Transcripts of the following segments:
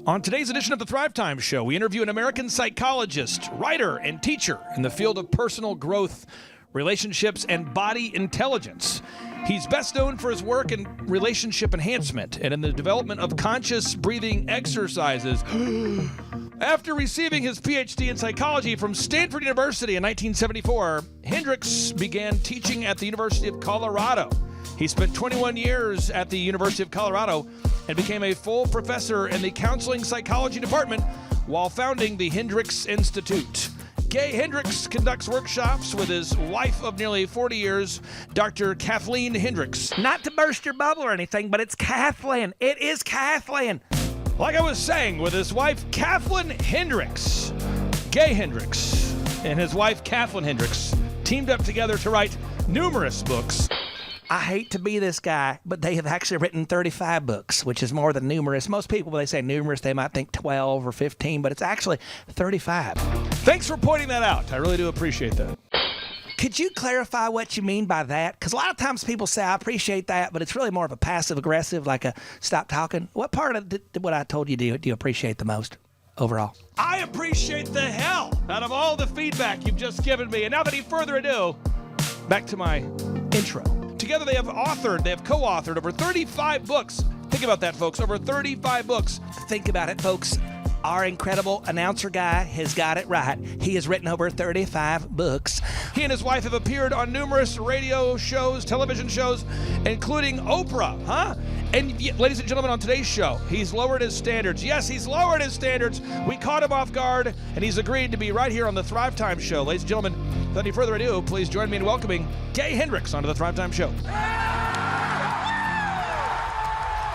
On today's edition of the Thrivetime Show, we interview an American psychologist, writer, and teacher in the field of personal growth, relationships, and body intelligence. He's best known for his work in relationship enhancement and in the development of conscious breathing exercises. After receiving his PhD in psychology from Stanford University in 1974, Hendricks began teaching at the University of Colorado. He spent 21 years at the University of Colorado and became a full professor in the counseling psychology department while founding the Hendricks Institute. Gay Hendricks conducts workshops with his wife of nearly 40 years, Dr. Kathleen Hendricks. Not to burst your bubble or anything, but it's Kathleen. It is Kathleen. Like I was saying, with his wife, Kathleen Hendricks, Gay Hendricks and his wife, Kathleen Hendricks, teamed up together to write numerous books. I hate to be this guy, but they have actually written 35 books, which is more than numerous. Most people, when they say numerous, they might think 12 or 15, but it's actually 35. Thanks for pointing that out. I really do appreciate that. Could you clarify what you mean by that? Because a lot of times people say, I appreciate that, but it's really more of a passive-aggressive, like a stop talking. What part of what I told you do you appreciate the most overall? I appreciate the hell out of all the feedback you've just given me. And now, without any further ado, back to my intro. Together they have co-authored over 35 books. Think about that, folks, over 35 books. Think about it, folks. Our incredible announcer guy has got it right. He has written over 35 books. He and his wife have appeared on numerous radio shows, television shows, including Oprah, And ladies and gentlemen, on today's show, he's lowered his standards. Yes, he's lowered his standards. We caught him off guard, and he's agreed to be right here on the Thrivetime Show. Ladies and gentlemen, without any further ado, please join me in welcoming Gay Hendricks onto the Thrivetime Show.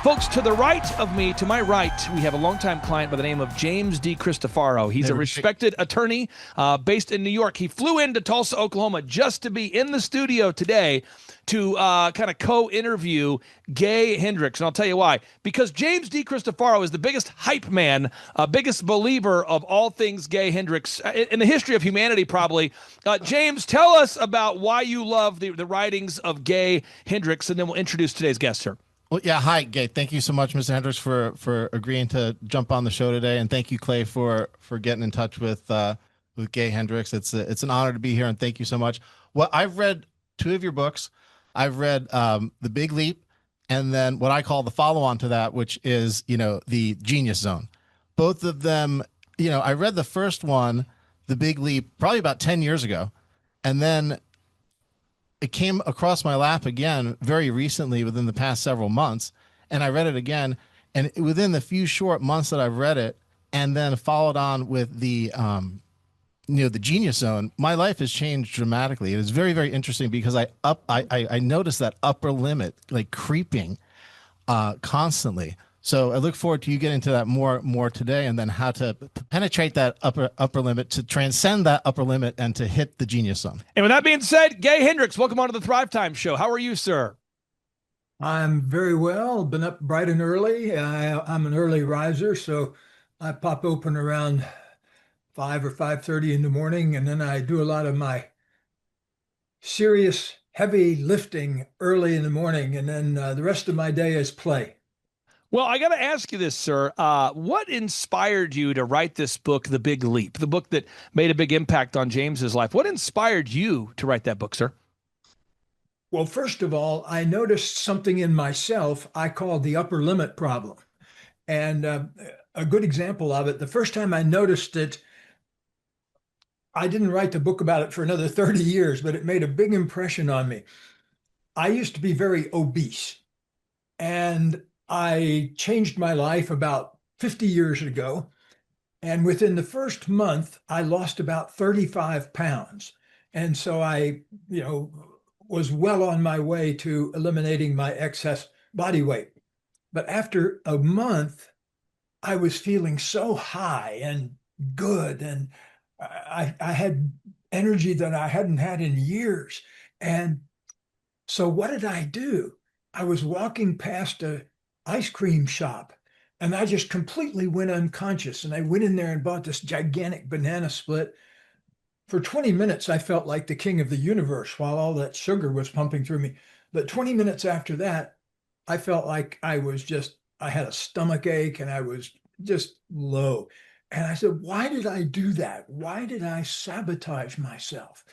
Folks, to the right of me, to my right, we have a longtime client by the name of James D. Cristofaro. He's a respected attorney based in New York. He flew into Tulsa, Oklahoma just to be in the studio today to kind of co-interview Gay Hendricks. And I'll tell you why. Because James D. Cristofaro is the biggest hype man, biggest believer of all things Gay Hendricks in the history of humanity, probably. James, tell us about why you love the writings of Gay Hendricks, and then we'll introduce today's guest, sir. Well, yeah. Hi, Gay. Thank you so much, Mr. Hendricks, for agreeing to jump on the show today, and thank you, Clay, for getting in touch with Gay Hendricks. It's an honor to be here, and thank you so much. Well, I've read 2 of your books. I've read The Big Leap, and then what I call the follow-on to that, which is The Genius Zone. Both of them, I read the first one, The Big Leap, probably about 10 years ago, and then it came across my lap again very recently within the past several months, and I read it again, and within the few short months that I've read it, and then followed on with the The Genius Zone, my life has changed dramatically. It is very, very interesting because I noticed that upper limit like creeping constantly. So I look forward to you getting to that more today, and then how to penetrate that upper limit, to transcend that upper limit, and to hit the Genius Zone. And with that being said, Gay Hendricks, welcome on to the Thrivetime Show. How are you, sir? I'm very well. Been up bright and early. I'm an early riser, so I pop open around 5 or 5:30 in the morning, and then I do a lot of my serious, heavy lifting early in the morning, and then the rest of my day is play. Well, I got to ask you this, sir. What inspired you to write this book, The Big Leap, the book that made a big impact on James's life? What inspired you to write that book, sir? Well, first of all, I noticed something in myself I called the upper limit problem. And a good example of it, the first time I noticed it, I didn't write the book about it for another 30 years, but it made a big impression on me. I used to be very obese, and I changed my life about 50 years ago. And within the first month, I lost about 35 pounds. And so I, was well on my way to eliminating my excess body weight. But after a month, I was feeling so high and good. And I had energy that I hadn't had in years. And so what did I do? I was walking past a ice cream shop, and I just completely went unconscious. And I went in there and bought this gigantic banana split. For 20 minutes, I felt like the king of the universe while all that sugar was pumping through me. But 20 minutes after that, I felt like I had a stomach ache, and I was just low. And I said, why did I do that? Why did I sabotage myself?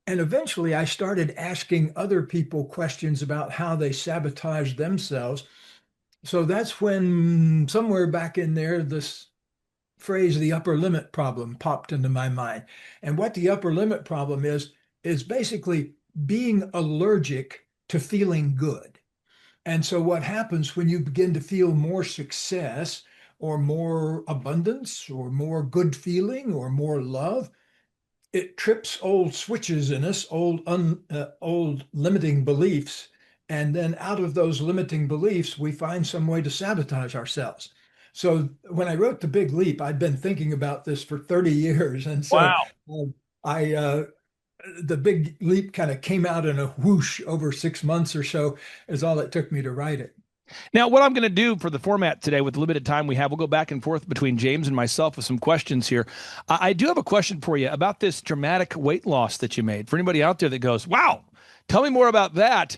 And eventually I started asking other people questions about how they sabotage themselves. So that's when somewhere back in there, this phrase, the upper limit problem, popped into my mind. And what the upper limit problem is basically being allergic to feeling good. And so what happens when you begin to feel more success or more abundance or more good feeling or more love, it trips old switches in us, old limiting beliefs. And then out of those limiting beliefs, we find some way to sabotage ourselves. So when I wrote The Big Leap, I'd been thinking about this for 30 years. And so Wow. I the Big Leap kind of came out in a whoosh over 6 months or so is all it took me to write it. Now, what I'm going to do for the format today with the limited time we have, we'll go back and forth between James and myself with some questions here. I do have a question for you about this dramatic weight loss that you made. For anybody out there that goes, wow, tell me more about that.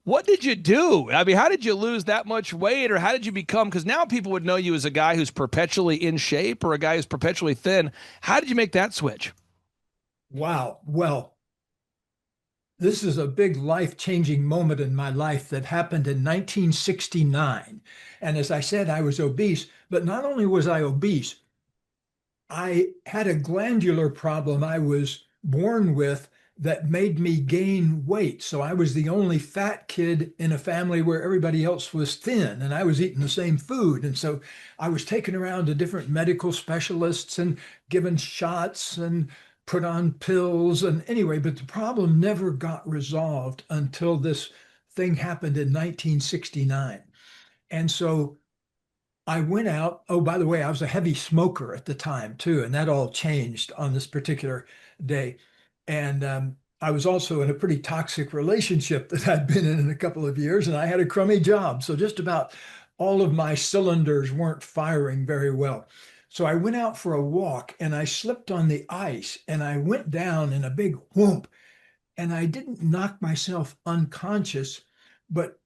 What did you do? I mean, how did you lose that much weight, or how did you become? Because now people would know you as a guy who's perpetually in shape or a guy who's perpetually thin. How did you make that switch? Wow. Well, this is a big life-changing moment in my life that happened in 1969. And as I said, I was obese, but not only was I obese, I had a glandular problem I was born with that made me gain weight. So I was the only fat kid in a family where everybody else was thin, and I was eating the same food. And so I was taken around to different medical specialists and given shots and put on pills. And anyway, but the problem never got resolved until this thing happened in 1969. And so I went out. Oh, by the way, I was a heavy smoker at the time too, and that all changed on this particular day. And I was also in a pretty toxic relationship that I'd been in a couple of years, and I had a crummy job. So just about all of my cylinders weren't firing very well. So I went out for a walk and I slipped on the ice and I went down in a big whoomp, and I didn't knock myself unconscious, but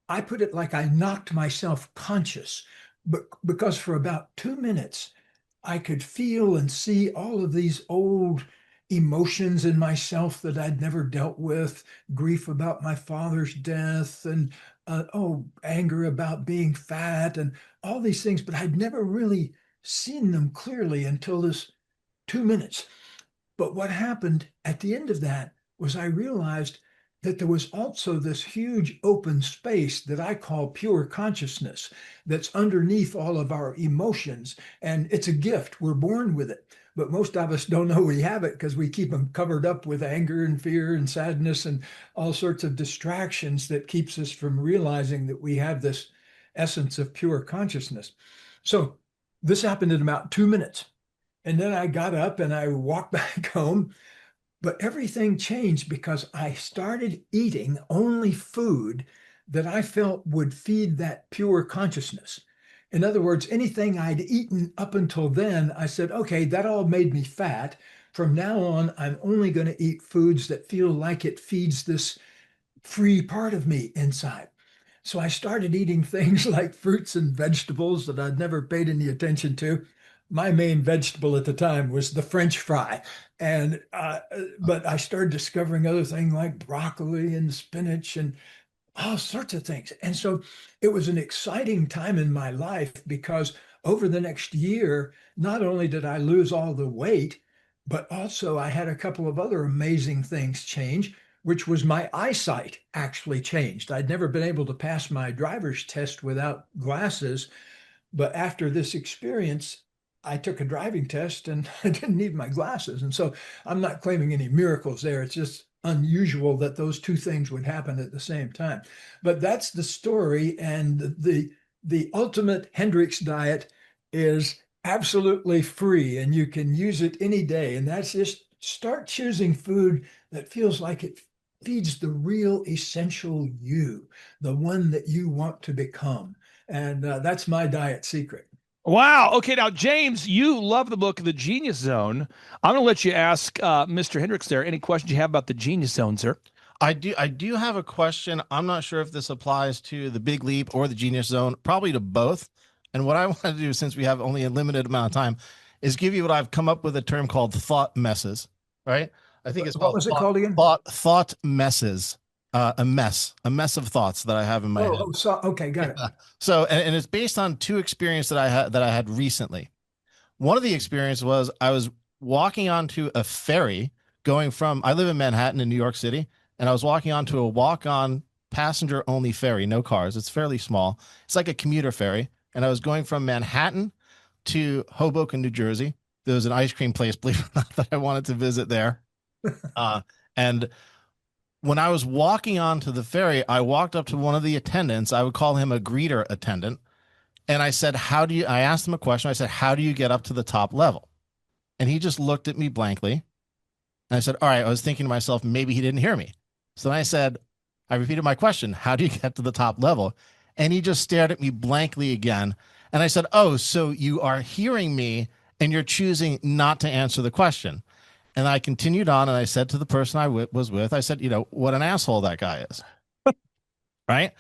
I put it like I knocked myself conscious, but because for about 2 minutes, I could feel and see all of these old emotions in myself that I'd never dealt with, grief about my father's death, and anger about being fat, and all these things, but I'd never really seen them clearly until this 2 minutes. But what happened at the end of that was I realized that there was also this huge open space that I call pure consciousness that's underneath all of our emotions. And it's a gift. We're born with it. But most of us don't know we have it because we keep them covered up with anger and fear and sadness and all sorts of distractions that keeps us from realizing that we have this essence of pure consciousness. So this happened in about 2 minutes. And then I got up and I walked back home. But everything changed because I started eating only food that I felt would feed that pure consciousness. In other words, anything I'd eaten up until then, I said, okay, that all made me fat. From now on, I'm only going to eat foods that feel like it feeds this free part of me inside. So I started eating things like fruits and vegetables that I'd never paid any attention to. My main vegetable at the time was the French fry. And but I started discovering other things like broccoli and spinach and all sorts of things. And so it was an exciting time in my life because over the next year, not only did I lose all the weight, but also I had a couple of other amazing things change, which was my eyesight actually changed. I'd never been able to pass my driver's test without glasses, but after this experience, I took a driving test and I didn't need my glasses. And so I'm not claiming any miracles there. It's just unusual that those two things would happen at the same time. But that's the story. And the ultimate Hendricks diet is absolutely free and you can use it any day. And that's just start choosing food that feels like it feeds the real essential you, the one that you want to become. And that's my diet secret. Wow. Okay. Now, James, you love the book, The Genius Zone. I'm going to let you ask Mr. Hendricks there any questions you have about the Genius Zone, sir. I do have a question. I'm not sure if this applies to the Big Leap or the Genius Zone, probably to both. And what I want to do, since we have only a limited amount of time, is give you what I've come up with, a term called thought messes, right? I think it's What called was it called again? thought messes. A mess of thoughts that I have in my head. So okay, got it. So, and it's based on two experiences that I had recently. One of the experiences was I was walking onto a ferry going from, I live in Manhattan in New York City, and I was walking onto a walk-on passenger only ferry, no cars. It's fairly small. It's like a commuter ferry. And I was going from Manhattan to Hoboken, New Jersey. There was an ice cream place, believe it or not, that I wanted to visit there. And when I was walking onto the ferry, I walked up to one of the attendants. I would call him a greeter attendant. And I said, I asked him a question. I said, how do you get up to the top level? And he just looked at me blankly. And I said, all right, I was thinking to myself, maybe he didn't hear me. So then I repeated my question, how do you get to the top level? And he just stared at me blankly again. And I said, oh, so you are hearing me and you're choosing not to answer the question. And I continued on, and I said to the person I was with, I said, what an asshole that guy is. Right.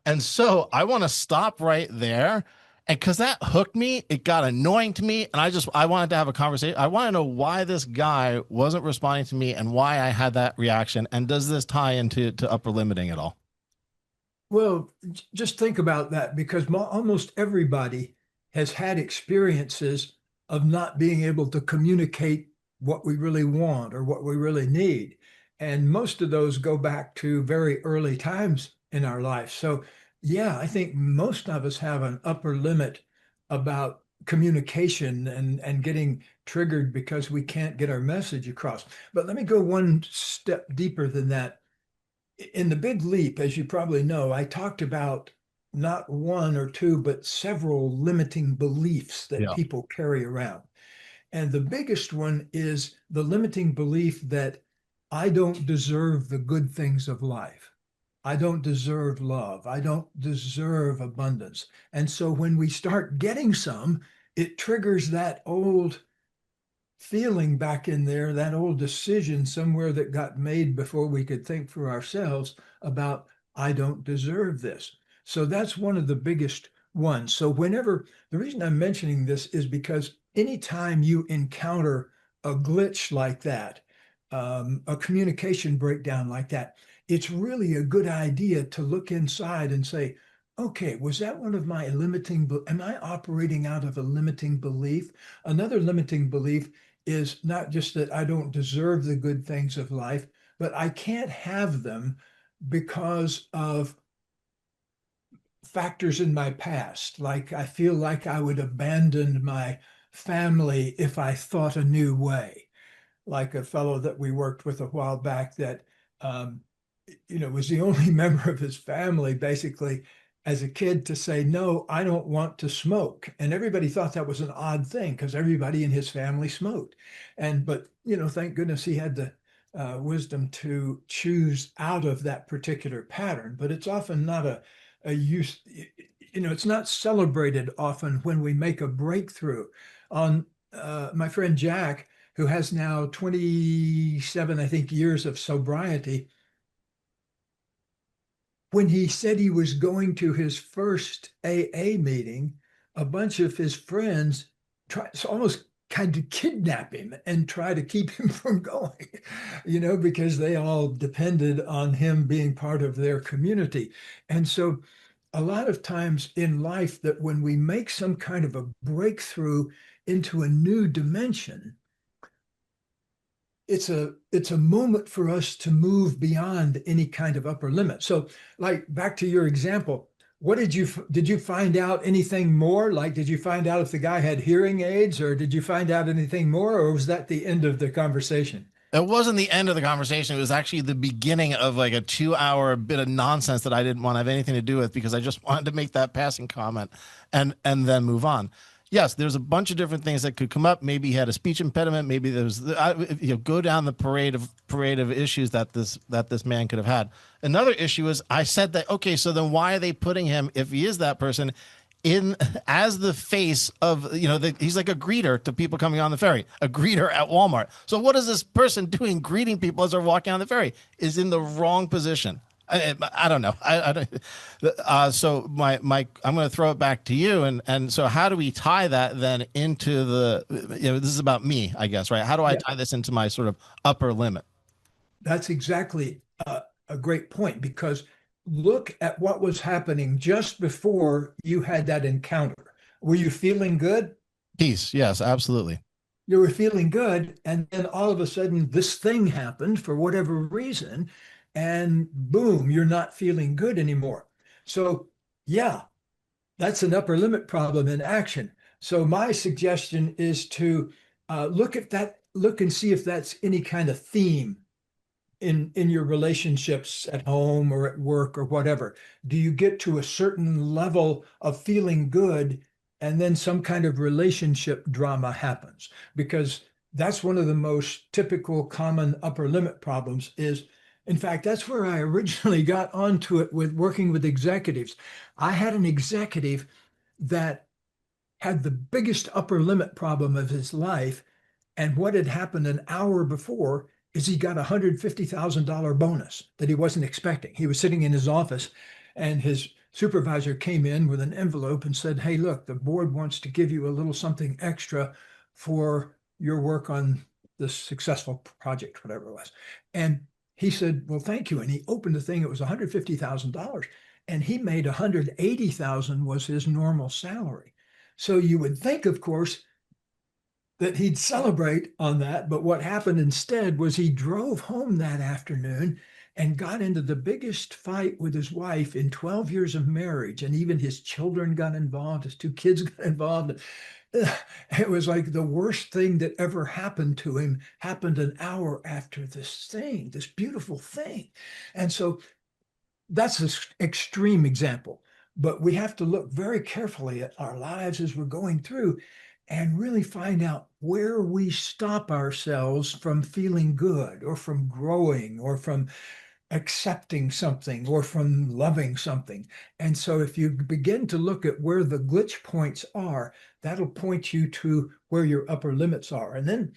And so I want to stop right there. And because that hooked me, it got annoying to me. And I wanted to have a conversation. I want to know why this guy wasn't responding to me and why I had that reaction. And does this tie into upper limiting at all? Well, just think about that, because almost everybody has had experiences of not being able to communicate what we really want or what we really need. And most of those go back to very early times in our life. So, yeah, I think most of us have an upper limit about communication and getting triggered because we can't get our message across. But let me go one step deeper than that. In the Big Leap, as you probably know, I talked about not one or two, but several limiting beliefs that people carry around. And the biggest one is the limiting belief that I don't deserve the good things of life. I don't deserve love. I don't deserve abundance. And so when we start getting some, it triggers that old feeling back in there, that old decision somewhere that got made before we could think for ourselves about, I don't deserve this. So that's one of the biggest ones. So the reason I'm mentioning this is because anytime you encounter a glitch like that, a communication breakdown like that, it's really a good idea to look inside and say, okay, was that one of my am I operating out of a limiting belief? Another limiting belief is not just that I don't deserve the good things of life, but I can't have them because of factors in my past. Like I feel like I would abandon my family if I thought a new way. Like a fellow that we worked with a while back that, was the only member of his family basically as a kid to say, no, I don't want to smoke. And everybody thought that was an odd thing because everybody in his family smoked. But thank goodness he had the wisdom to choose out of that particular pattern. But it's often not a use, it's not celebrated often when we make a breakthrough. On my friend Jack, who has now 27, I think, years of sobriety, when he said he was going to his first AA meeting, a bunch of his friends tried to almost kind of kidnap him and try to keep him from going, because they all depended on him being part of their community. And so a lot of times in life, that when we make some kind of a breakthrough into a new dimension, it's a moment for us to move beyond any kind of upper limit. So, like, back to your example, did you find out anything more? Like, did you find out if the guy had hearing aids, or did you find out anything more, or was that the end of the conversation? It wasn't the end of the conversation. It was actually the beginning of like a 2-hour bit of nonsense that I didn't want to have anything to do with, because I just wanted to make that passing comment and then move on. Yes, there's a bunch of different things that could come up. Maybe he had a speech impediment. Maybe there's, go down the parade of issues that this man could have had. Another issue is, I said that, okay, so then why are they putting him, if he is that person, in as the face of, he's like a greeter to people coming on the ferry, a greeter at Walmart. So what is this person doing greeting people as they're walking on the ferry? Is in the wrong position. I don't know. I don't. So I'm going to throw it back to you. And so how do we tie that then into this is about me, I guess, right? How do I tie this into my sort of upper limit? That's exactly a great point, because look at what was happening just before you had that encounter. Were you feeling good? Peace. Yes, absolutely. You were feeling good, and then all of a sudden this thing happened for whatever reason, and boom, you're not feeling good anymore. So yeah, that's an upper limit problem in action. So my suggestion is to look at that, look and see if that's any kind of theme in your relationships at home or at work or whatever. Do you get to a certain level of feeling good and then some kind of relationship drama happens? Because that's one of the most typical common upper limit problems is, in fact, that's where I originally got onto it with working with executives. I had an executive that had the biggest upper limit problem of his life. And what had happened an hour before is he got a $150,000 bonus that he wasn't expecting. He was sitting in his office and his supervisor came in with an envelope and said, "Hey, look, the board wants to give you a little something extra for your work on this successful project," whatever it was. And he said, "Well, thank you." And he opened the thing. It was $150,000. And he made $180,000 was his normal salary. So you would think, of course, that he'd celebrate on that. But what happened instead was he drove home that afternoon and got into the biggest fight with his wife in 12 years of marriage. And even his children got involved, his two kids got involved. It was like the worst thing that ever happened to him happened an hour after this thing, this beautiful thing. And so that's an extreme example. But we have to look very carefully at our lives as we're going through and really find out where we stop ourselves from feeling good or from growing or from accepting something or from loving something. And so if you begin to look at where the glitch points are, that'll point you to where your upper limits are. And then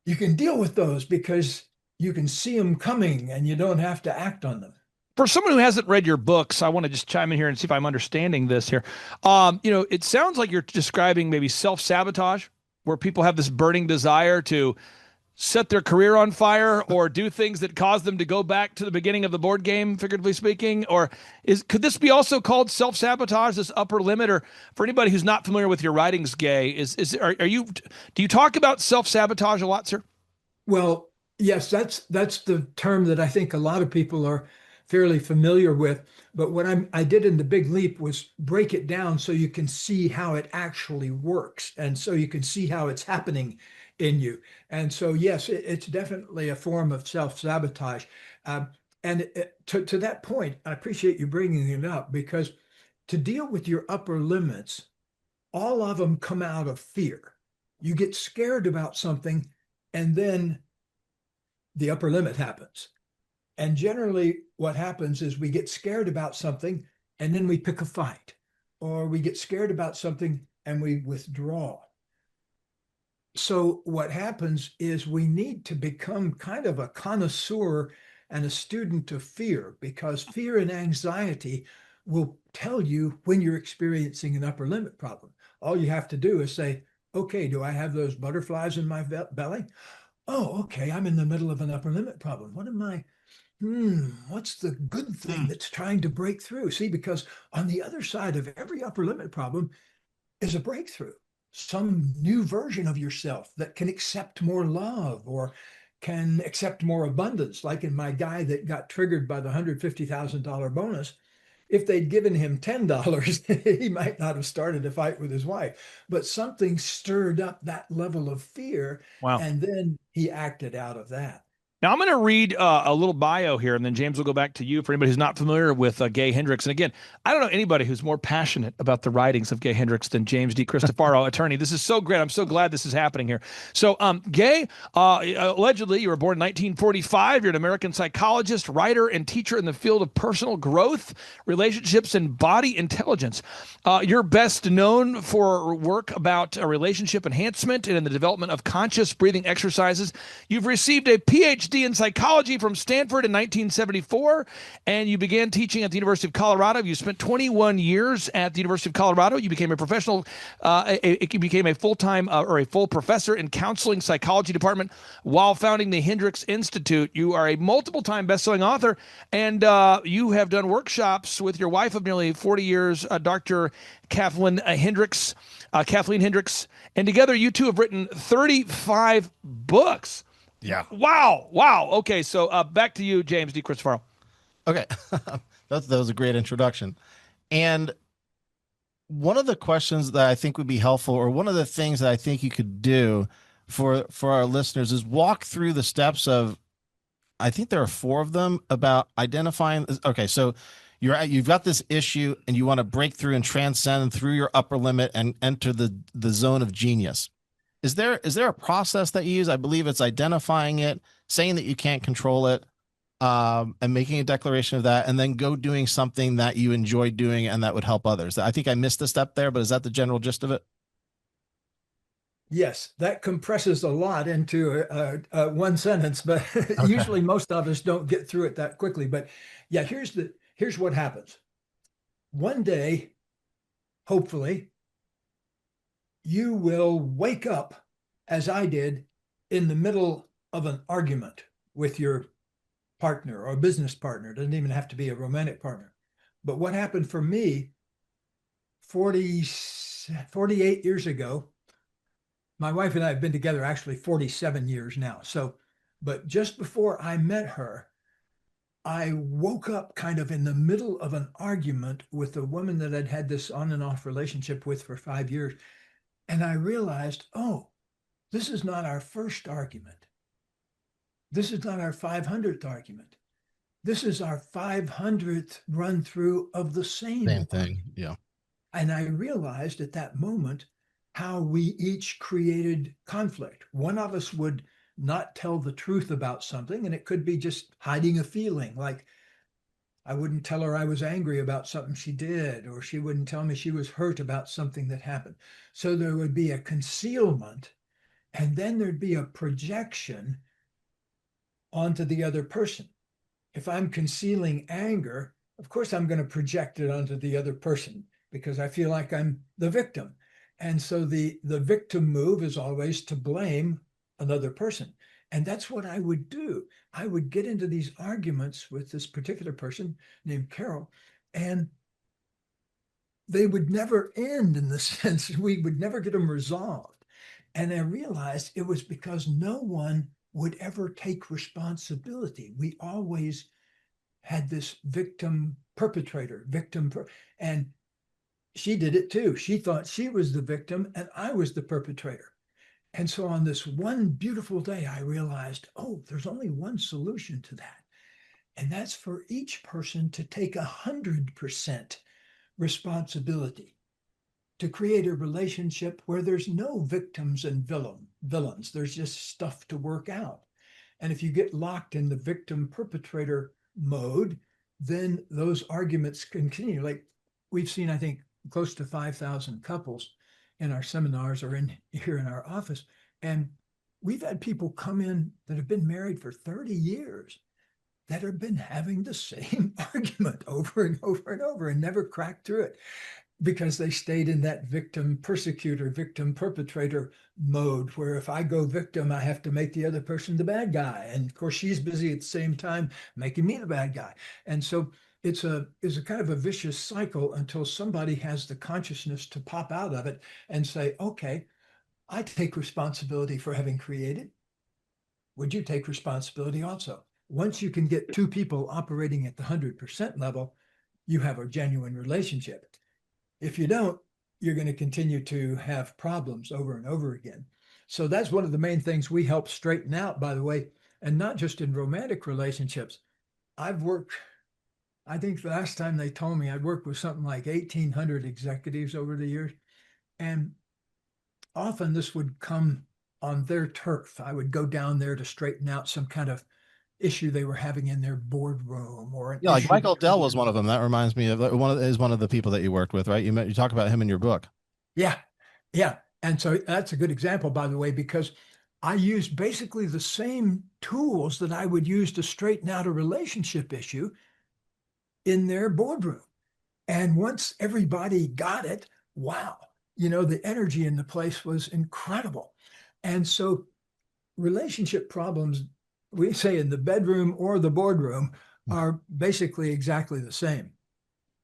you can deal with those because you can see them coming and you don't have to act on them. For someone who hasn't read your books, I want to just chime in here and see if I'm understanding this here. It sounds like you're describing maybe self-sabotage, where people have this burning desire to set their career on fire or do things that cause them to go back to the beginning of the board game, figuratively speaking. Or could this be also called self-sabotage, this upper limit? Or for anybody who's not familiar with your writings, Gay, do you talk about self-sabotage a lot, sir? Well, yes, that's the term that I think a lot of people are fairly familiar with. But what I did in the Big Leap was break it down so you can see how it actually works. And so you can see how it's happening in you. And so, yes, it's definitely a form of self-sabotage. To that point, I appreciate you bringing it up, because to deal with your upper limits, all of them come out of fear. You get scared about something, and then the upper limit happens. And generally what happens is we get scared about something and then we pick a fight, or we get scared about something and we withdraw. So what happens is we need to become kind of a connoisseur and a student of fear, because fear and anxiety will tell you when you're experiencing an upper limit problem. All you have to do is say, okay, do I have those butterflies in my belly? Oh, okay, I'm in the middle of an upper limit problem. What's the good thing that's trying to break through? See, because on the other side of every upper limit problem is a breakthrough, some new version of yourself that can accept more love or can accept more abundance. Like in my guy that got triggered by the $150,000 bonus, if they'd given him $10, he might not have started a fight with his wife. But something stirred up that level of fear, Wow. And then he acted out of that. Now, I'm going to read a little bio here, and then James will go back to you for anybody who's not familiar with Gay Hendricks. And again, I don't know anybody who's more passionate about the writings of Gay Hendricks than James D. Cristofaro, attorney. This is so great. I'm so glad this is happening here. So, Gay, allegedly, you were born in 1945. You're an American psychologist, writer, and teacher in the field of personal growth, relationships, and body intelligence. You're best known for work about relationship enhancement and in the development of conscious breathing exercises. You've received a PhD PhD in psychology from Stanford in 1974, and you began teaching at the University of Colorado. You spent 21 years at the University of Colorado. You became a professional, you became a full-time or a full professor in counseling psychology department while founding the Hendricks Institute. You are a multiple-time best-selling author, and you have done workshops with your wife of nearly 40 years, Dr. Kathleen Hendricks, and together you two have written 35 books. Yeah. Wow. Okay, so back to you, James D. Christopher. Okay. that was a great introduction. And one of the questions that I think would be helpful, or one of the things that I think you could do for our listeners, is walk through the steps of, I think there are 4 of them, about identifying. Okay, so you've got this issue and you want to break through and transcend through your upper limit and enter the zone of genius. Is there a process that you use? I believe it's identifying it, saying that you can't control it, and making a declaration of that, and then go doing something that you enjoy doing and that would help others. I think I missed a step there, but is that the general gist of it? Yes, that compresses a lot into one sentence, but Okay. usually most of us don't get through it that quickly. But yeah, here's what happens. One day, hopefully, you will wake up, as I did, in the middle of an argument with your partner or business partner. It doesn't even have to be a romantic partner. But what happened for me 48 years ago, my wife and I have been together actually 47 years now. But just before I met her, I woke up kind of in the middle of an argument with a woman that I'd had this on and off relationship with for 5 years. And I realized, oh, this is not our first argument. This is not our 500th argument. This is our 500th run through of the same Same thing. argument. Yeah. And I realized at that moment how we each created conflict. One of us would not tell the truth about something, and it could be just hiding a feeling, like I wouldn't tell her I was angry about something she did, or she wouldn't tell me she was hurt about something that happened. So there would be a concealment, and then there'd be a projection onto the other person. If I'm concealing anger, of course I'm going to project it onto the other person because I feel like I'm the victim. And so the victim move is always to blame another person. And that's what I would do. I would get into these arguments with this particular person named Carol, and they would never end, in the sense we would never get them resolved. And I realized it was because no one would ever take responsibility. We always had this victim perpetrator, and she did it too. She thought she was the victim and I was the perpetrator. And so on this one beautiful day, I realized, oh, there's only one solution to that. And that's for each person to take 100% responsibility, to create a relationship where there's no victims and villains. There's just stuff to work out. And if you get locked in the victim perpetrator mode, then those arguments continue. Like we've seen, I think, close to 5,000 couples in our seminars or here in our office. And we've had people come in that have been married for 30 years that have been having the same argument over and over and over and never cracked through it because they stayed in that victim persecutor, victim perpetrator mode, where if I go victim, I have to make the other person the bad guy. And of course, she's busy at the same time making me the bad guy. And so it's a kind of a vicious cycle until somebody has the consciousness to pop out of it and say, okay, I take responsibility for having created. Would you take responsibility also? Once you can get two people operating at the 100% level, you have a genuine relationship. If you don't, you're going to continue to have problems over and over again. So that's one of the main things we help straighten out, by the way, and not just in romantic relationships. I've worked, I think the last time they told me I'd worked with something like 1,800 executives over the years. And often this would come on their turf. I would go down there to straighten out some kind of issue they were having in their boardroom, or yeah, like Michael Dell was one of them. That reminds me of one of the people that you worked with, right? You talk about him in your book. Yeah. And so that's a good example, by the way, because I used basically the same tools that I would use to straighten out a relationship issue in their boardroom. And once everybody got it, wow, the energy in the place was incredible. And so relationship problems, we say in the bedroom or the boardroom, are basically exactly the same.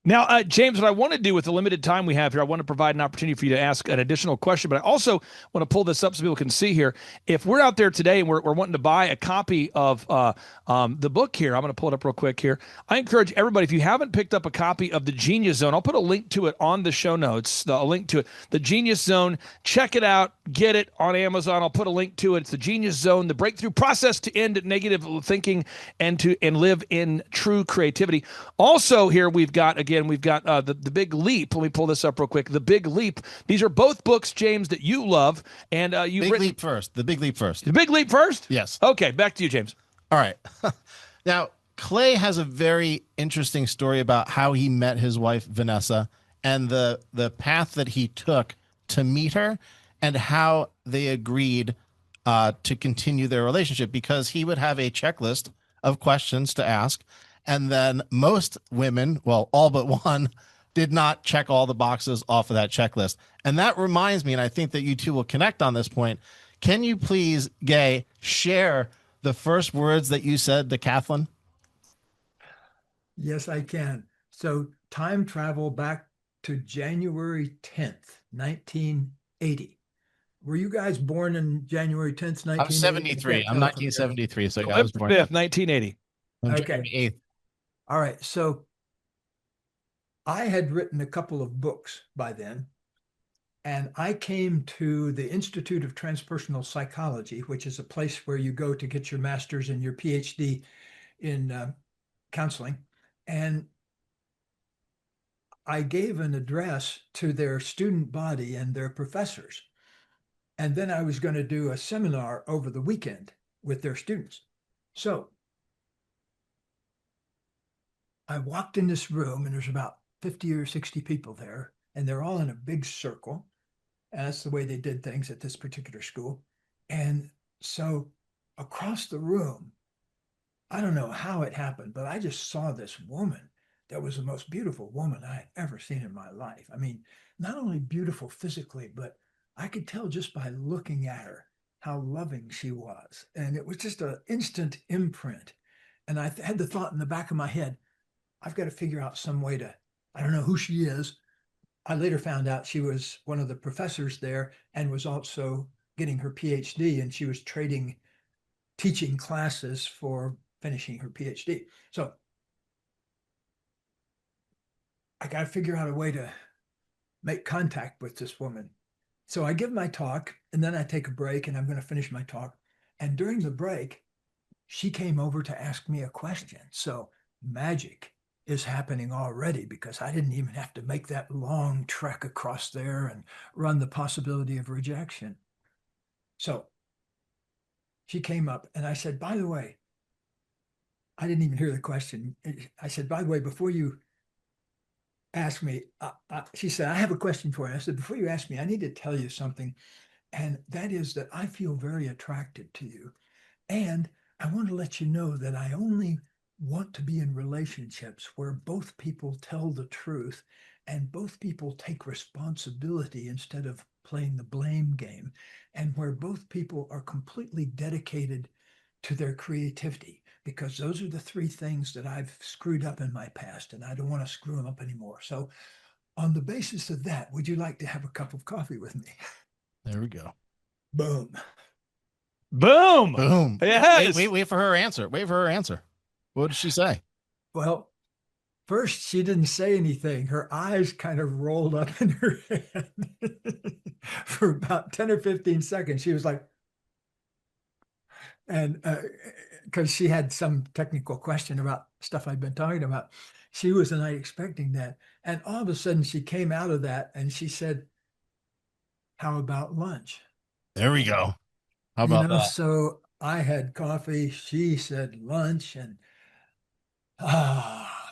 Now, James, what I want to do with the limited time we have here, I want to provide an opportunity for you to ask an additional question, but I also want to pull this up so people can see here. If we're out there today and we're wanting to buy a copy of the book here, I'm going to pull it up real quick here. I encourage everybody, if you haven't picked up a copy of The Genius Zone, I'll put a link to it on the show notes, a link to it, The Genius Zone. Check it out. Get it on Amazon. I'll put a link to it. It's The Genius Zone, the breakthrough process to end negative thinking and live in true creativity. Also here we've got the Big Leap. Let me pull this up real quick. The Big Leap. These are both books, James, that you love. And you've Big written Leap first. The Big Leap first. The Big Leap first? Yes. Okay, back to you, James. All right. Now, Clay has a very interesting story about how he met his wife, Vanessa, and the path that he took to meet her and how they agreed to continue their relationship, because he would have a checklist of questions to ask. And then most women, well, all but one, did not check all the boxes off of that checklist. And that reminds me, and I think that you two will connect on this point. Can you please, Gay, share the first words that you said to Kathleen? Yes, I can. So time travel back to January 10th, 1980. Were you guys born in January 10th, 1980? I'm 73. I'm 1973. So I was born 5th, 1980. on Okay. January 8th. All right. So I had written a couple of books by then, and I came to the Institute of Transpersonal Psychology, which is a place where you go to get your master's and your PhD in counseling. And I gave an address to their student body and their professors. And then I was going to do a seminar over the weekend with their students. So I walked in this room, and there's about 50 or 60 people there, and they're all in a big circle. And that's the way they did things at this particular school. And so across the room, I don't know how it happened, but I just saw this woman that was the most beautiful woman I had ever seen in my life. I mean, not only beautiful physically, but I could tell just by looking at her how loving she was. And it was just an instant imprint. And I had the thought in the back of my head, I've got to figure out some way to, I don't know who she is. I later found out she was one of the professors there and was also getting her PhD, and she was teaching classes for finishing her PhD. So I got to figure out a way to make contact with this woman. So I give my talk, and then I take a break, and I'm going to finish my talk. And during the break, she came over to ask me a question. So magic is happening already, because I didn't even have to make that long trek across there and run the possibility of rejection. So she came up, and I said, by the way, I didn't even hear the question. I said, by the way, before you ask me, she said, I have a question for you. I said, before you ask me, I need to tell you something. And that is that I feel very attracted to you. And I want to let you know that I only want to be in relationships where both people tell the truth and both people take responsibility instead of playing the blame game, and where both people are completely dedicated to their creativity, because those are the three things that I've screwed up in my past, and I don't want to screw them up anymore. So on the basis of that, would you like to have a cup of coffee with me? There we go. Boom. Boom. Boom. Yes. Wait for her answer. Wait for her answer. What did she say? Well, first, she didn't say anything. Her eyes kind of rolled up in her head for about 10 or 15 seconds. She was like, and because she had some technical question about stuff I'd been talking about. She was not expecting that. And all of a sudden she came out of that and she said, how about lunch? There we go. How about that? So I had coffee. She said lunch, and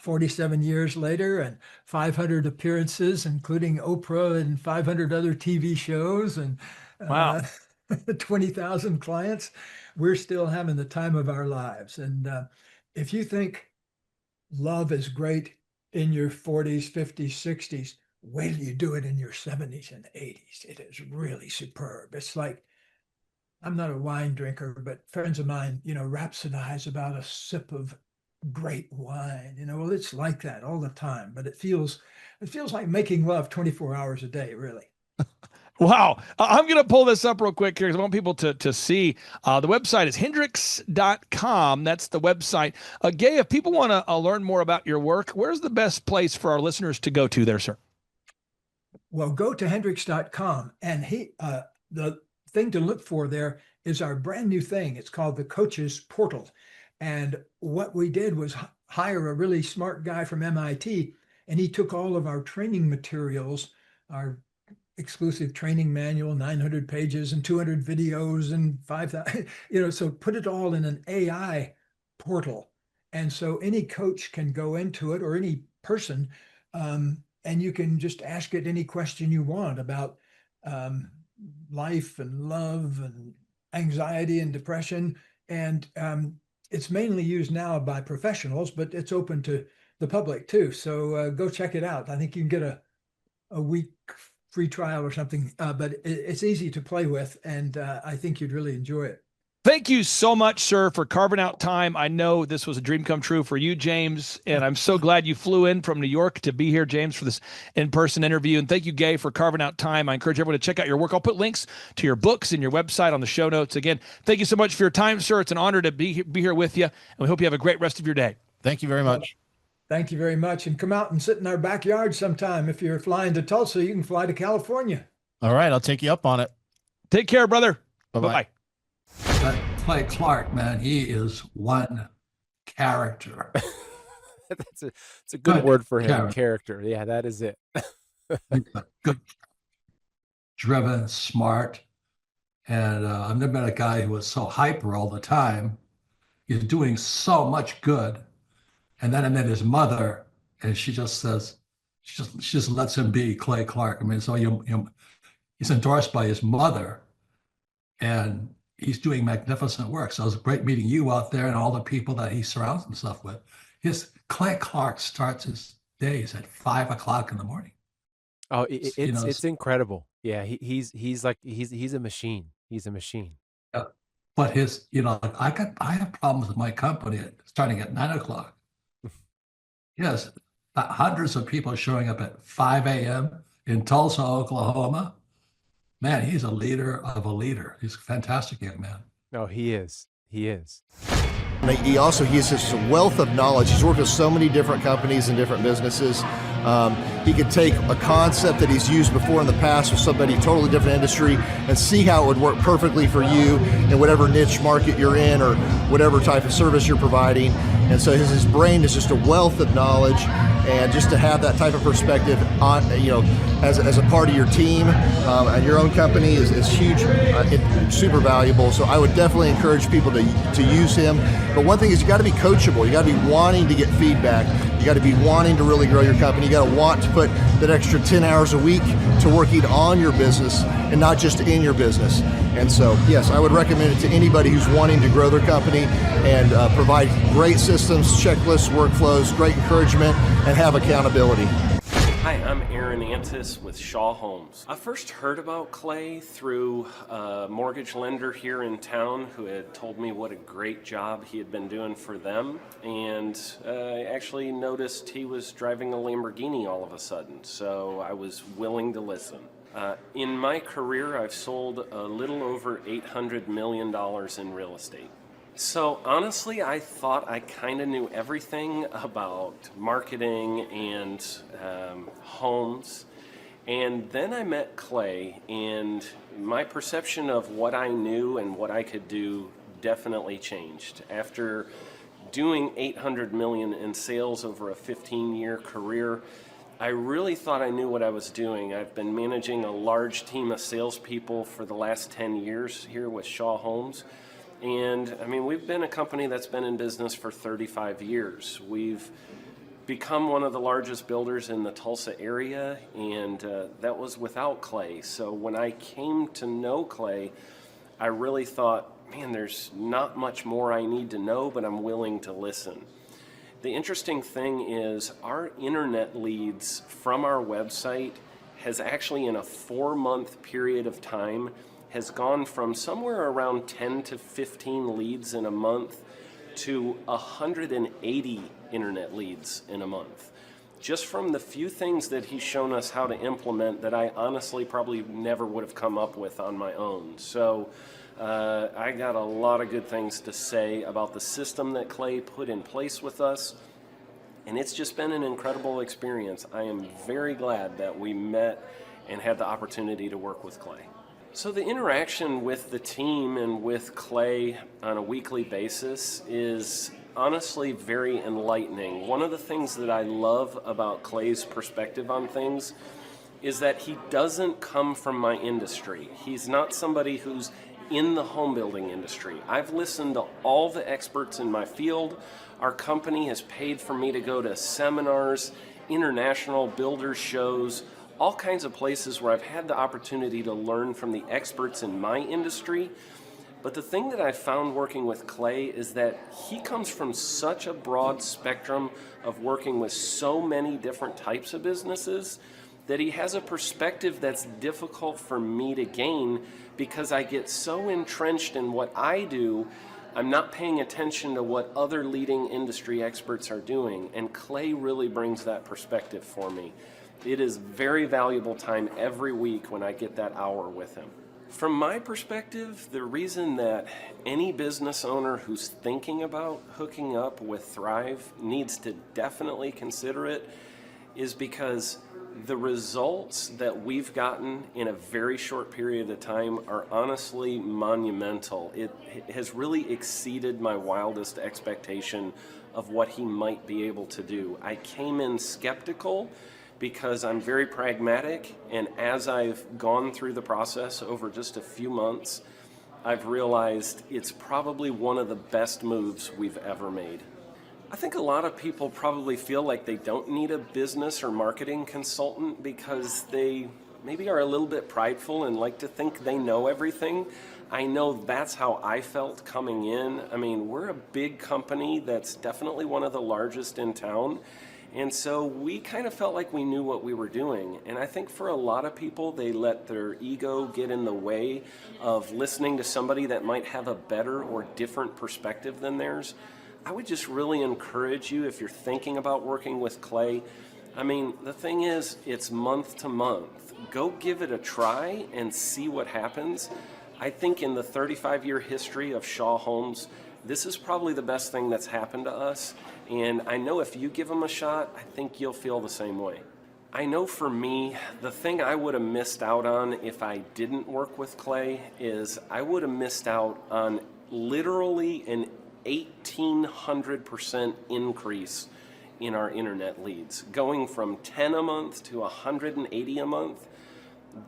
47 years later and 500 appearances, including Oprah and 500 other TV shows. And Wow. 20,000 clients, we're still having the time of our lives. And if you think love is great in your 40s, 50s, 60s, wait till you do it in your 70s and 80s. It is really superb. It's like, I'm not a wine drinker, but friends of mine, rhapsodize about a sip of great wine. Well, it's like that all the time, but it feels like making love 24 hours a day, really. Wow. I'm going to pull this up real quick here because I want people to see. The website is Hendricks.com. That's the website. Gay, if people want to learn more about your work, where's the best place for our listeners to go to there, sir? Well, go to Hendricks.com, and the thing to look for there is our brand new thing. It's called the Coaches Portal. And what we did was hire a really smart guy from MIT, and he took all of our training materials, our exclusive training manual, 900 pages and 200 videos and 5,000, so put it all in an AI portal. And so any coach can go into it, or any person, and you can just ask it any question you want about life and love and anxiety and depression. And it's mainly used now by professionals, but it's open to the public too. So go check it out. I think you can get a week free trial or something, but it's easy to play with, and I think you'd really enjoy it. Thank you so much, sir, for carving out time. I know this was a dream come true for you, James, and I'm so glad you flew in from New York to be here, James, for this in-person interview. And thank you, Gay, for carving out time. I encourage everyone to check out your work. I'll put links to your books and your website on the show notes. Again, thank you so much for your time, sir. It's an honor to be here with you, and we hope you have a great rest of your day. Thank you very much. Thank you very much. And come out and sit in our backyard sometime. If you're flying to Tulsa, you can fly to California. All right. I'll take you up on it. Take care, brother. Bye-bye. Bye-bye. Clay Clark, man, he is one character. It's a good word for him. Character. Yeah, that is it. Good, driven, smart. And I've never met a guy who was so hyper all the time. He's doing so much good. And then I met his mother, and she just says, she just lets him be Clay Clark. I mean, so he's endorsed by his mother, and he's doing magnificent work. So it was great meeting you out there and all the people that he surrounds himself with. Clay Clark starts his days at 5 o'clock in the morning. Oh, it's incredible. Yeah, he's a machine. He's a machine. Yeah. But I have problems with my company starting at 9 o'clock. Yes, hundreds of people showing up at 5 a.m. in Tulsa, Oklahoma. Man, he's a leader of a leader. He's a fantastic young man. No, he is. He is. He has such a wealth of knowledge. He's worked with so many different companies and different businesses. He could take a concept that he's used before in the past with somebody totally different industry and see how it would work perfectly for you in whatever niche market you're in or whatever type of service you're providing. And so his brain is just a wealth of knowledge, and just to have that type of perspective on, as a part of your team and your own company is huge. It's super valuable. So I would definitely encourage people to use him. But one thing is, you got to be coachable. You got to be wanting to get feedback. You got to be wanting to really grow your company. You got to want to put that extra 10 hours a week to working on your business and not just in your business. And so, yes, I would recommend it to anybody who's wanting to grow their company and provide great systems, checklists, workflows, great encouragement, and have accountability. Hi, I'm Aaron Antis with Shaw Homes. I first heard about Clay through a mortgage lender here in town who had told me what a great job he had been doing for them, and I actually noticed he was driving a Lamborghini all of a sudden, so I was willing to listen. In my career, I've sold a little over $800 million in real estate. So honestly, I thought I kind of knew everything about marketing and homes. And then I met Clay, and my perception of what I knew and what I could do definitely changed. After doing $800 million in sales over a 15-year career, I really thought I knew what I was doing. I've been managing a large team of salespeople for the last 10 years here with Shaw Homes. And I mean, we've been a company that's been in business for 35 years. We've become one of the largest builders in the Tulsa area, and that was without Clay. So when I came to know Clay, I really thought, man, there's not much more I need to know, but I'm willing to listen. The interesting thing is our internet leads from our website has actually, in a 4-month period of time, has gone from somewhere around 10 to 15 leads in a month to 180 internet leads in a month. Just from the few things that he's shown us how to implement that I honestly probably never would have come up with on my own. So I got a lot of good things to say about the system that Clay put in place with us, and it's just been an incredible experience. I am very glad that we met and had the opportunity to work with Clay. So the interaction with the team and with Clay on a weekly basis is honestly very enlightening. One of the things that I love about Clay's perspective on things is that he doesn't come from my industry. He's not somebody who's in the home building industry. I've listened to all the experts in my field. Our company has paid for me to go to seminars, international builder shows, all kinds of places where I've had the opportunity to learn from the experts in my industry. But the thing that I found working with Clay is that he comes from such a broad spectrum of working with so many different types of businesses that he has a perspective that's difficult for me to gain because I get so entrenched in what I do, I'm not paying attention to what other leading industry experts are doing, and Clay really brings that perspective for me. It is very valuable time every week when I get that hour with him. From my perspective, the reason that any business owner who's thinking about hooking up with Thrive needs to definitely consider it is because the results that we've gotten in a very short period of time are honestly monumental. It has really exceeded my wildest expectation of what he might be able to do. I came in skeptical because I'm very pragmatic, and as I've gone through the process over just a few months, I've realized it's probably one of the best moves we've ever made. I think a lot of people probably feel like they don't need a business or marketing consultant because they maybe are a little bit prideful and like to think they know everything. I know that's how I felt coming in. I mean, we're a big company that's definitely one of the largest in town. And so we kind of felt like we knew what we were doing. And I think for a lot of people, they let their ego get in the way of listening to somebody that might have a better or different perspective than theirs. I would just really encourage you, if you're thinking about working with Clay, I mean, the thing is, it's month to month. Go give it a try and see what happens. I think in the 35-year history of Shaw Homes, this is probably the best thing that's happened to us. And I know if you give them a shot, I think you'll feel the same way. I know for me, the thing I would have missed out on if I didn't work with Clay is I would have missed out on literally an 1,800% increase in our internet leads. Going from 10 a month to 180 a month,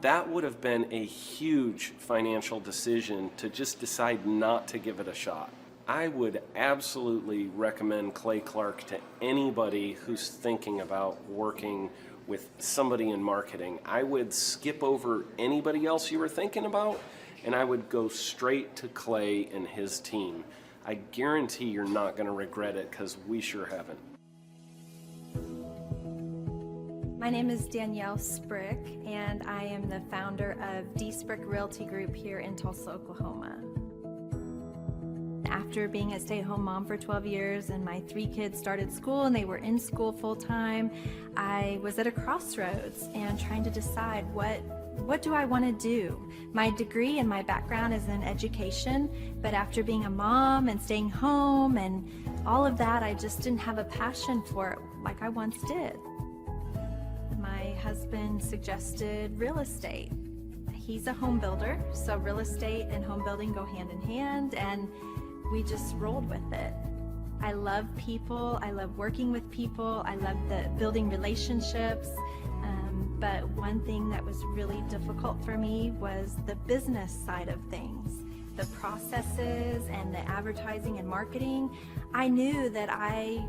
that would have been a huge financial decision to just decide not to give it a shot. I would absolutely recommend Clay Clark to anybody who's thinking about working with somebody in marketing. I would skip over anybody else you were thinking about, and I would go straight to Clay and his team. I guarantee you're not going to regret it because we sure haven't. My name is Danielle Sprick, and I am the founder of D Sprick Realty Group here in Tulsa, Oklahoma. After being a stay-at-home mom for 12 years and my 3 kids started school and they were in school full-time, I was at a crossroads and trying to decide what do I want to do? My degree and my background is in education, but after being a mom and staying home and all of that, I just didn't have a passion for it like I once did. My husband suggested real estate. He's a home builder, so real estate and home building go hand in hand, and we just rolled with it. I love people, I love working with people, I love the building relationships, but one thing that was really difficult for me was the business side of things. The processes and the advertising and marketing. I knew that I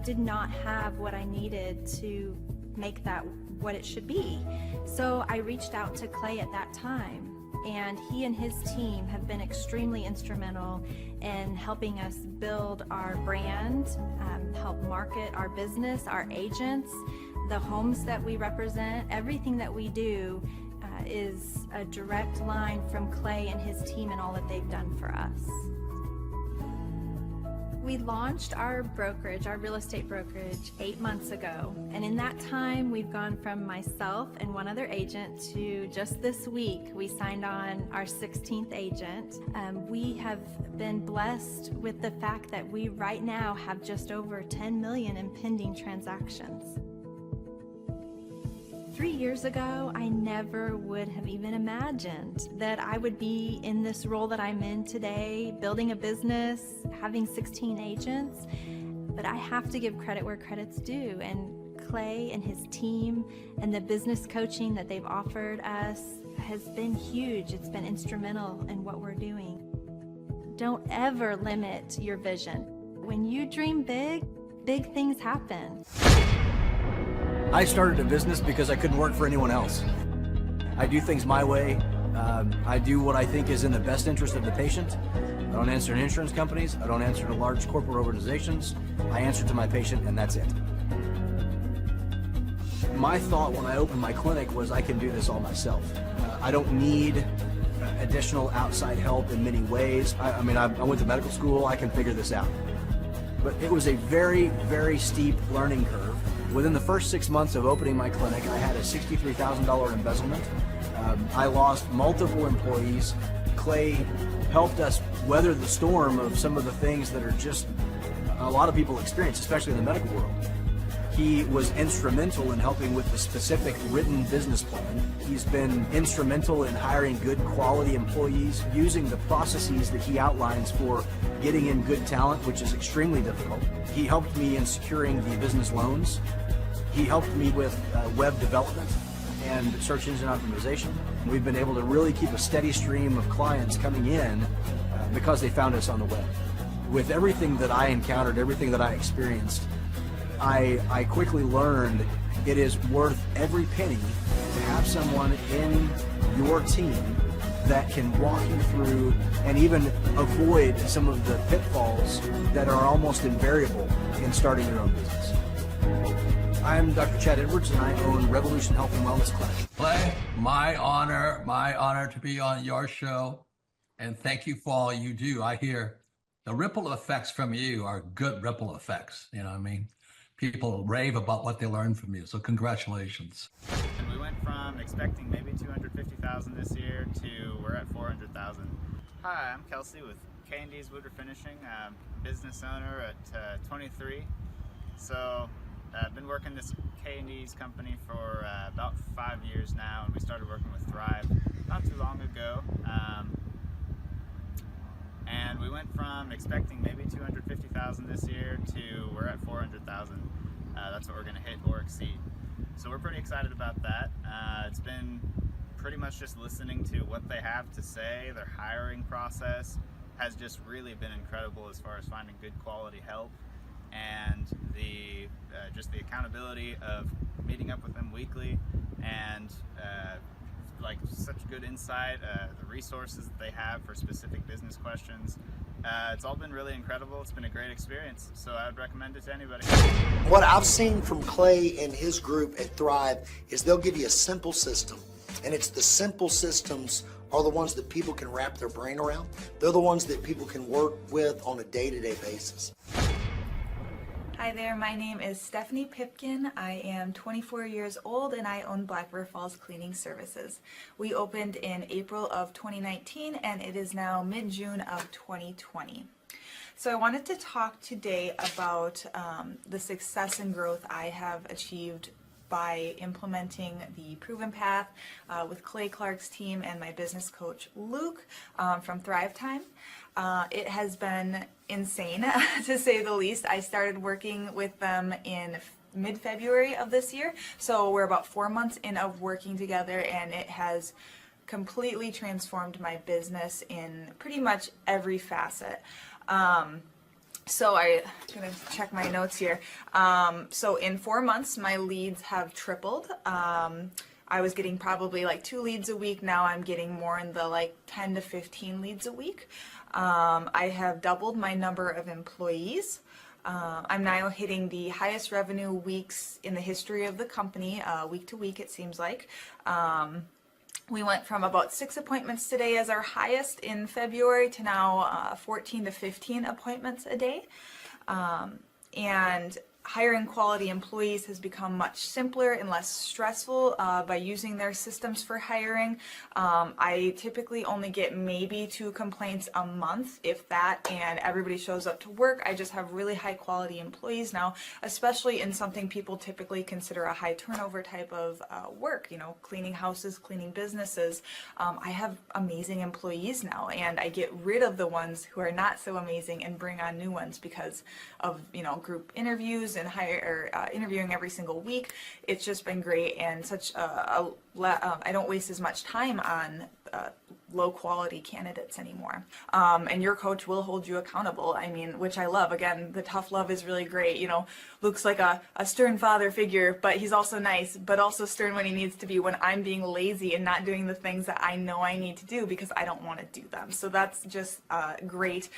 did not have what I needed to make that what it should be. So I reached out to Clay at that time, and he and his team have been extremely instrumental in helping us build our brand, help market our business, our agents, the homes that we represent. Everything that we do is a direct line from Clay and his team and all that they've done for us. We launched our brokerage, our real estate brokerage, 8 months ago. And in that time, we've gone from myself and one other agent to just this week, we signed on our 16th agent. We have been blessed with the fact that we right now have just over 10 million in pending transactions. 3 years ago, I never would have even imagined that I would be in this role that I'm in today, building a business, having 16 agents. But I have to give credit where credit's due. And Clay and his team and the business coaching that they've offered us has been huge. It's been instrumental in what we're doing. Don't ever limit your vision. When you dream big, big things happen. I started a business because I couldn't work for anyone else. I do things my way. I do what I think is in the best interest of the patient. I don't answer to insurance companies. I don't answer to large corporate organizations. I answer to my patient, and that's it. My thought when I opened my clinic was I can do this all myself. I don't need additional outside help in many ways. I went to medical school. I can figure this out. But it was a very, very steep learning curve. Within the first 6 months of opening my clinic, I had a $63,000 embezzlement. I lost multiple employees. Clay helped us weather the storm of some of the things that are just a lot of people experience, especially in the medical world. He was instrumental in helping with the specific written business plan. He's been instrumental in hiring good quality employees, using the processes that he outlines for getting in good talent, which is extremely difficult. He helped me in securing the business loans. He helped me with web development and search engine optimization. We've been able to really keep a steady stream of clients coming in because they found us on the web. With everything that I encountered, everything that I experienced, I quickly learned it is worth every penny to have someone in your team that can walk you through and even avoid some of the pitfalls that are almost invariable in starting your own business. I'm Dr. Chad Edwards, and I own Revolution Health and Wellness Clinic. Clay, my honor to be on your show, and thank you for all you do. I hear the ripple effects from you are good ripple effects, you know what I mean? People rave about what they learned from you, so congratulations. And we went from expecting maybe 250,000 this year to we're at 400,000. Hi, I'm Kelsey with K&D's Woodruff Finishing, business owner at 23. So I've been working this K&D's company for about 5 years now, and we started working with Thrive not too long ago. And we went from expecting maybe 250,000 this year to we're at 400,000. That's what we're going to hit or exceed. So we're pretty excited about that. It's been pretty much just listening to what they have to say. Their hiring process has just really been incredible as far as finding good quality help, and the just the accountability of meeting up with them weekly, and like such good insight, the resources that they have for specific business questions. It's all been really incredible. It's been a great experience, so I would recommend it to anybody. What I've seen from Clay and his group at Thrive is they'll give you a simple system, and it's the simple systems are the ones that people can wrap their brain around. They're the ones that people can work with on a day-to-day basis. Hi there, my name is Stephanie Pipkin. I am 24 years old and I own Black River Falls Cleaning Services. We opened in April of 2019 and it is now mid-June of 2020. So I wanted to talk today about the success and growth I have achieved by implementing the Proven Path with Clay Clark's team and my business coach Luke from Thrivetime. It has been insane to say the least. I started working with them in mid-February of this year, so we're about 4 months in of working together, and it has completely transformed my business in pretty much every facet. So I'm gonna check my notes here. So in 4 months, my leads have tripled. I was getting probably like 2 leads a week. Now I'm getting more in the like 10 to 15 leads a week. I have doubled my number of employees. I'm now hitting the highest revenue weeks in the history of the company, week to week it seems like. We went from about 6 appointments today as our highest in February to now 14 to 15 appointments a day. And hiring quality employees has become much simpler and less stressful by using their systems for hiring. I typically only get maybe 2 complaints a month, if that, and everybody shows up to work. I just have really high quality employees now, especially in something people typically consider a high turnover type of work, you know, cleaning houses, cleaning businesses. I have amazing employees now, and I get rid of the ones who are not so amazing and bring on new ones because of, you know, group interviews and interviewing every single week. It's just been great, and such I don't waste as much time on low quality candidates anymore. And your coach will hold you accountable. I mean, which I love. Again, the tough love is really great. You know, Luke's like a stern father figure, but he's also nice, but also stern when he needs to be, when I'm being lazy and not doing the things that I know I need to do because I don't want to do them. So that's just great.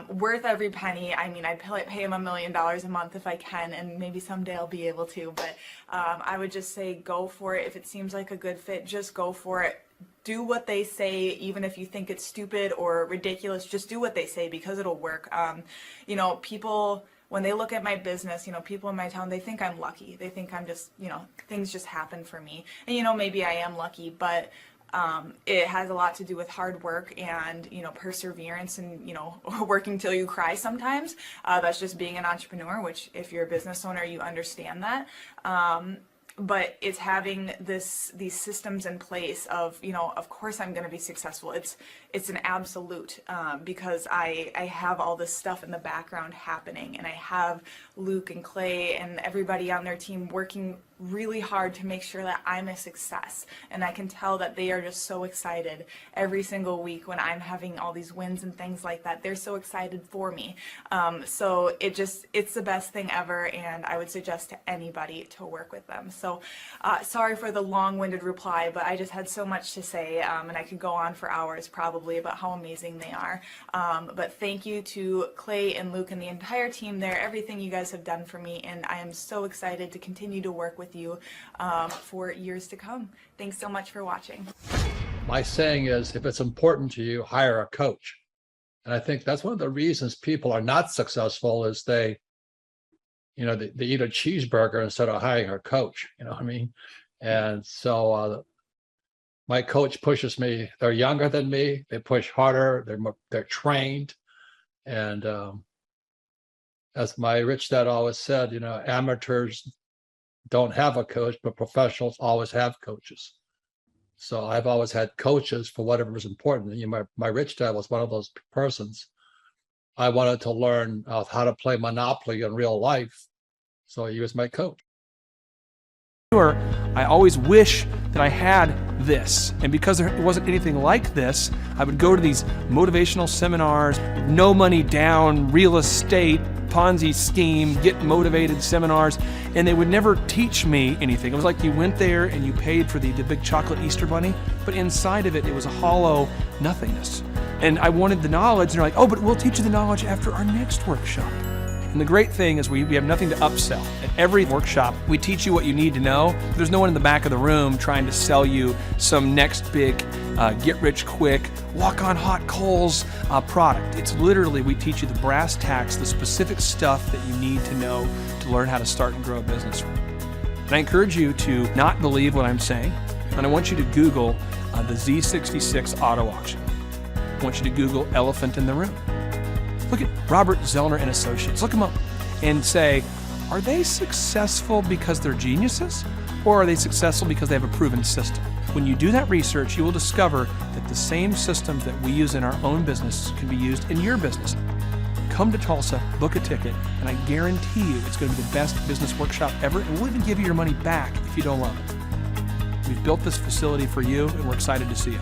Worth every penny. I mean, I'd pay him $1 million a month if I can, and maybe someday I'll be able to, but I would just say go for it. If it seems like a good fit, just go for it. Do what they say, even if you think it's stupid or ridiculous. Just do what they say because it'll work. You know, people, when they look at my business, you know, people in my town, they think I'm lucky. They think I'm just, you know, things just happen for me. And, you know, maybe I am lucky, but it has a lot to do with hard work and, you know, perseverance and, you know, working till you cry sometimes. That's just being an entrepreneur, which if you're a business owner, you understand that. But it's having these systems in place of, you know, of course I'm going to be successful. It's an absolute because I have all this stuff in the background happening, and I have Luke and Clay and everybody on their team working really hard to make sure that I'm a success. And I can tell that they are just so excited every single week when I'm having all these wins and things like that. They're so excited for me. So it's the best thing ever, and I would suggest to anybody to work with them. So sorry for the long-winded reply, but I just had so much to say, and I could go on for hours probably about how amazing they are. But thank you to Clay and Luke and the entire team there, everything you guys have done for me, and I am so excited to continue to work with you for years to come. Thanks so much for watching. My saying is, if it's important to you, hire a coach. And I think that's one of the reasons people are not successful is they eat a cheeseburger instead of hiring a coach, you know what I mean? And so my coach pushes me. They're younger than me. They push harder. They're trained. And as my rich dad always said, you know, amateurs don't have a coach, but professionals always have coaches. So I've always had coaches for whatever is important. You know, my rich dad was one of those persons. I wanted to learn how to play Monopoly in real life, so he was my coach. I always wish that I had this, and because there wasn't anything like this, I would go to these motivational seminars, no money down, real estate, Ponzi scheme, get motivated seminars, and they would never teach me anything. It was like you went there and you paid for the big chocolate Easter bunny, but inside of it, it was a hollow nothingness. And I wanted the knowledge, and they're like, oh, but we'll teach you the knowledge after our next workshop. And the great thing is we have nothing to upsell. At every workshop, we teach you what you need to know. There's no one in the back of the room trying to sell you some next big get-rich-quick, walk-on-hot-coals product. It's literally, we teach you the brass tacks, the specific stuff that you need to know to learn how to start and grow a business. And I encourage you to not believe what I'm saying, and I want you to Google the Z66 auto auction. I want you to Google elephant in the room. Look at Robert Zellner and Associates. Look them up and say, are they successful because they're geniuses, or are they successful because they have a proven system? When you do that research, you will discover that the same systems that we use in our own business can be used in your business. Come to Tulsa, book a ticket, and I guarantee you it's going to be the best business workshop ever, and we'll even give you your money back if you don't love it. We've built this facility for you, and we're excited to see you.